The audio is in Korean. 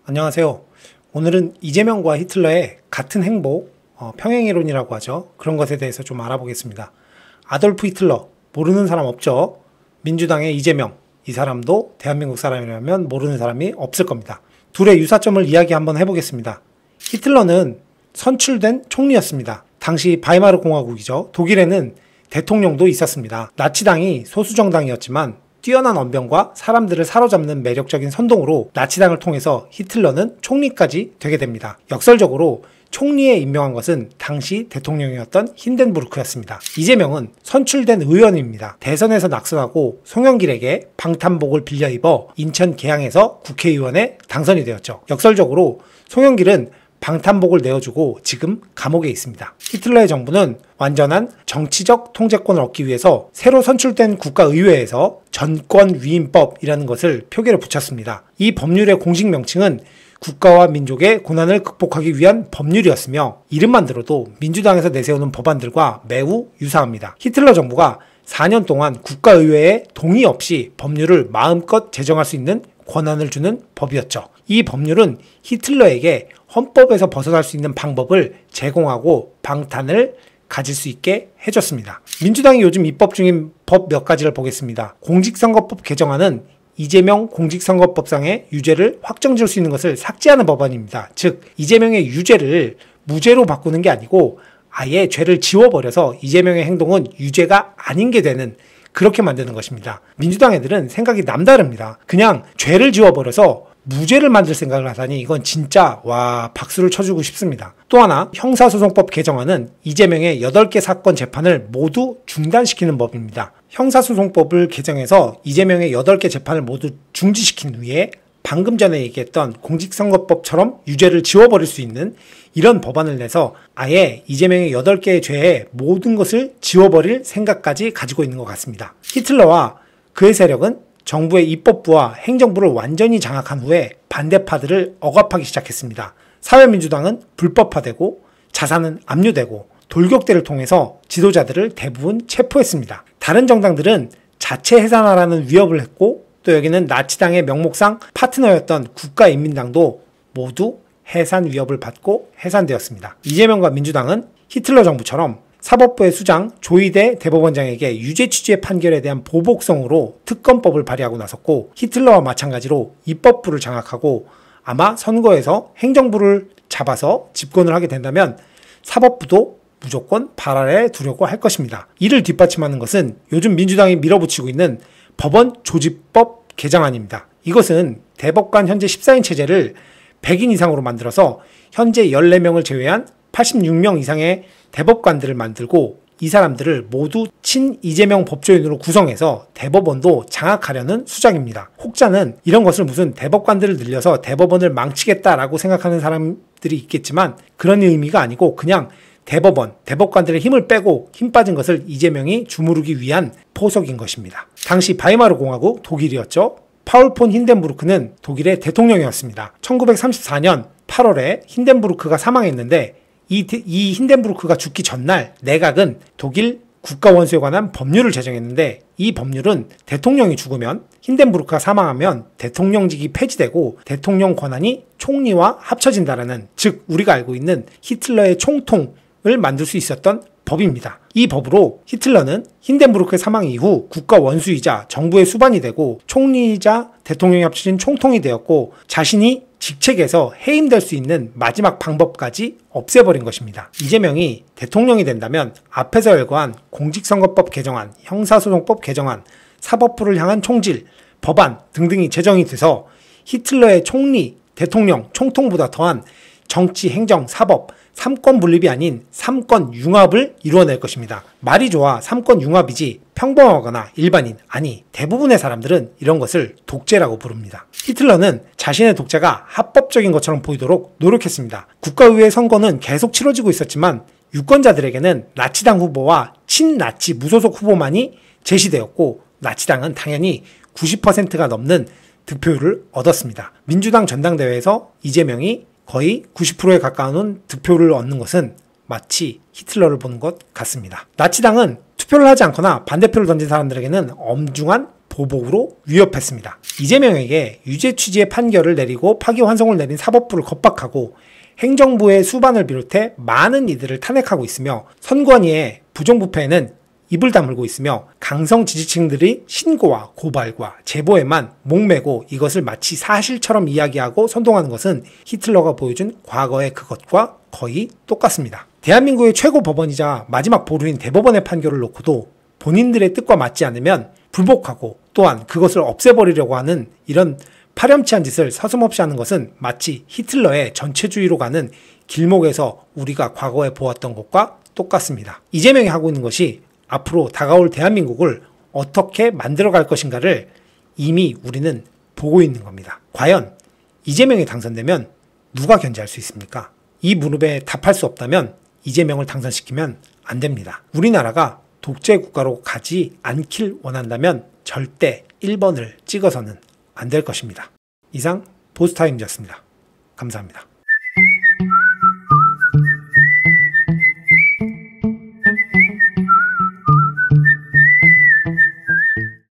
안녕하세요. 오늘은 이재명과 히틀러의 같은 행보, 평행이론이라고 하죠. 그런 것에 대해서 좀 알아보겠습니다. 아돌프 히틀러, 모르는 사람 없죠? 민주당의 이재명, 이 사람도 대한민국 사람이라면 모르는 사람이 없을 겁니다. 둘의 유사점을 이야기 한번 해보겠습니다. 히틀러는 선출된 총리였습니다. 당시 바이마르 공화국이죠. 독일에는 대통령도 있었습니다. 나치당이 소수정당이었지만 뛰어난 언변과 사람들을 사로잡는 매력적인 선동으로 나치당을 통해서 히틀러는 총리까지 되게 됩니다. 역설적으로 총리에 임명한 것은 당시 대통령이었던 힌덴부르크였습니다. 이재명은 선출된 의원입니다. 대선에서 낙선하고 송영길에게 방탄복을 빌려 입어 인천 계양에서 국회의원에 당선이 되었죠. 역설적으로 송영길은 방탄복을 내어주고 지금 감옥에 있습니다. 히틀러의 정부는 완전한 정치적 통제권을 얻기 위해서 새로 선출된 국가의회에서 전권위임법이라는 것을 표결에 붙였습니다. 이 법률의 공식 명칭은 국가와 민족의 고난을 극복하기 위한 법률이었으며 이름만 들어도 민주당에서 내세우는 법안들과 매우 유사합니다. 히틀러 정부가 4년 동안 국가의회의 동의 없이 법률을 마음껏 제정할 수 있는 권한을 주는 법이었죠. 이 법률은 히틀러에게 헌법에서 벗어날 수 있는 방법을 제공하고 방탄을 가질 수 있게 해줬습니다. 민주당이 요즘 입법 중인 법 몇 가지를 보겠습니다. 공직선거법 개정안은 이재명 공직선거법상의 유죄를 확정지을 수 있는 것을 삭제하는 법안입니다. 즉 이재명의 유죄를 무죄로 바꾸는 게 아니고 아예 죄를 지워버려서 이재명의 행동은 유죄가 아닌 게 되는, 그렇게 만드는 것입니다. 민주당 애들은 생각이 남다릅니다. 그냥 죄를 지워버려서 무죄를 만들 생각을 하다니 이건 진짜 박수를 쳐주고 싶습니다. 또 하나, 형사소송법 개정안은 이재명의 8개 사건 재판을 모두 중단시키는 법입니다. 형사소송법을 개정해서 이재명의 8개 재판을 모두 중지시킨 후에 방금 전에 얘기했던 공직선거법처럼 유죄를 지워버릴 수 있는 이런 법안을 내서 아예 이재명의 8개의 죄의 모든 것을 지워버릴 생각까지 가지고 있는 것 같습니다. 히틀러와 그의 세력은 정부의 입법부와 행정부를 완전히 장악한 후에 반대파들을 억압하기 시작했습니다. 사회민주당은 불법화되고 자산은 압류되고 돌격대를 통해서 지도자들을 대부분 체포했습니다. 다른 정당들은 자체 해산하라는 위협을 했고 또 여기는 나치당의 명목상 파트너였던 국가인민당도 모두 해산 위협을 받고 해산되었습니다. 이재명과 민주당은 히틀러 정부처럼 사법부의 수장 조이대 대법원장에게 유죄 취지의 판결에 대한 보복성으로 특검법을 발의하고 나섰고 히틀러와 마찬가지로 입법부를 장악하고 아마 선거에서 행정부를 잡아서 집권을 하게 된다면 사법부도 무조건 발 아래 두려고 할 것입니다. 이를 뒷받침하는 것은 요즘 민주당이 밀어붙이고 있는 법원 조직법 개정안입니다. 이것은 대법관 현재 14인 체제를 100인 이상으로 만들어서 현재 14명을 제외한 86명 이상의 대법관들을 만들고 이 사람들을 모두 친 이재명 법조인으로 구성해서 대법원도 장악하려는 수작입니다. 혹자는 이런 것을 무슨 대법관들을 늘려서 대법원을 망치겠다라고 생각하는 사람들이 있겠지만 그런 의미가 아니고 그냥 대법관들의 힘을 빼고 힘 빠진 것을 이재명이 주무르기 위한 포석인 것입니다. 당시 바이마르 공화국 독일이었죠. 파울 폰 힌덴부르크는 독일의 대통령이었습니다. 1934년 8월에 힌덴부르크가 사망했는데 이 힌덴부르크가 죽기 전날 내각은 독일 국가원수에 관한 법률을 제정했는데 이 법률은 대통령이 죽으면 힌덴부르크가 사망하면 대통령직이 폐지되고 대통령 권한이 총리와 합쳐진다라는, 즉 우리가 알고 있는 히틀러의 총통을 만들 수 있었던 법입니다. 이 법으로 히틀러는 힌덴부르크의 사망 이후 국가 원수이자 정부의 수반이 되고 총리이자 대통령이 합쳐진 총통이 되었고 자신이 직책에서 해임될 수 있는 마지막 방법까지 없애버린 것입니다. 이재명이 대통령이 된다면 앞에서 열거한 공직선거법 개정안, 형사소송법 개정안, 사법부를 향한 총질, 법안 등등이 제정이 돼서 히틀러의 총리, 대통령, 총통보다 더한 정치, 행정, 사법, 3권 분립이 아닌 3권 융합을 이루어낼 것입니다. 말이 좋아 3권 융합이지 평범하거나 일반인, 아니 대부분의 사람들은 이런 것을 독재라고 부릅니다. 히틀러는 자신의 독재가 합법적인 것처럼 보이도록 노력했습니다. 국가의회 선거는 계속 치러지고 있었지만 유권자들에게는 나치당 후보와 친나치 무소속 후보만이 제시되었고 나치당은 당연히 90%가 넘는 득표율을 얻었습니다. 민주당 전당대회에서 이재명이 거의 90%에 가까운 득표를 얻는 것은 마치 히틀러를 보는 것 같습니다. 나치당은 투표를 하지 않거나 반대표를 던진 사람들에게는 엄중한 보복으로 위협했습니다. 이재명에게 유죄 취지의 판결을 내리고 파기환송을 내린 사법부를 겁박하고 행정부의 수반을 비롯해 많은 이들을 탄핵하고 있으며 선관위의 부정부패에는 입을 다물고 있으며 강성 지지층들이 신고와 고발과 제보에만 목매고 이것을 마치 사실처럼 이야기하고 선동하는 것은 히틀러가 보여준 과거의 그것과 거의 똑같습니다. 대한민국의 최고 법원이자 마지막 보루인 대법원의 판결을 놓고도 본인들의 뜻과 맞지 않으면 불복하고 또한 그것을 없애버리려고 하는 이런 파렴치한 짓을 서슴없이 하는 것은 마치 히틀러의 전체주의로 가는 길목에서 우리가 과거에 보았던 것과 똑같습니다. 이재명이 하고 있는 것이 앞으로 다가올 대한민국을 어떻게 만들어갈 것인가를 이미 우리는 보고 있는 겁니다. 과연 이재명이 당선되면 누가 견제할 수 있습니까? 이 무릎에 답할 수 없다면 이재명을 당선시키면 안 됩니다. 우리나라가 독재 국가로 가지 않길 원한다면 절대 1번을 찍어서는 안 될 것입니다. 이상 보스타임즈였습니다. 감사합니다.